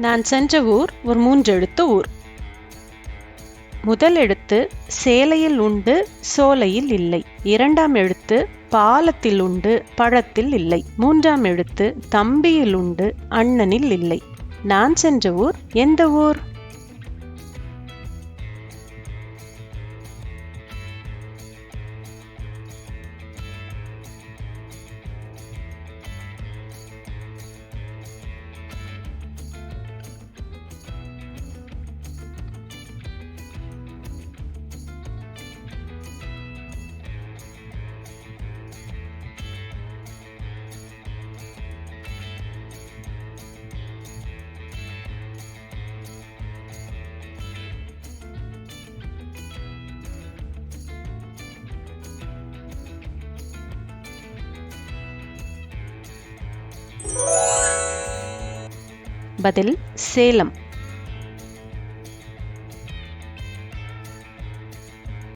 நான் சென்ற ஊர் ஒரு 3 எழுத்து ஊர். முதல் எழுத்து சேலையில் உண்டு, சோலையில் இல்லை. இரண்டாம் எழுத்து பாலத்தில் உண்டு, பழத்தில் இல்லை. மூன்றாம் எழுத்து தம்பியில் உண்டு, அண்ணனில் இல்லை. நான் சென்ற ஊர் எந்த ஊர்? பதில் சேலம்.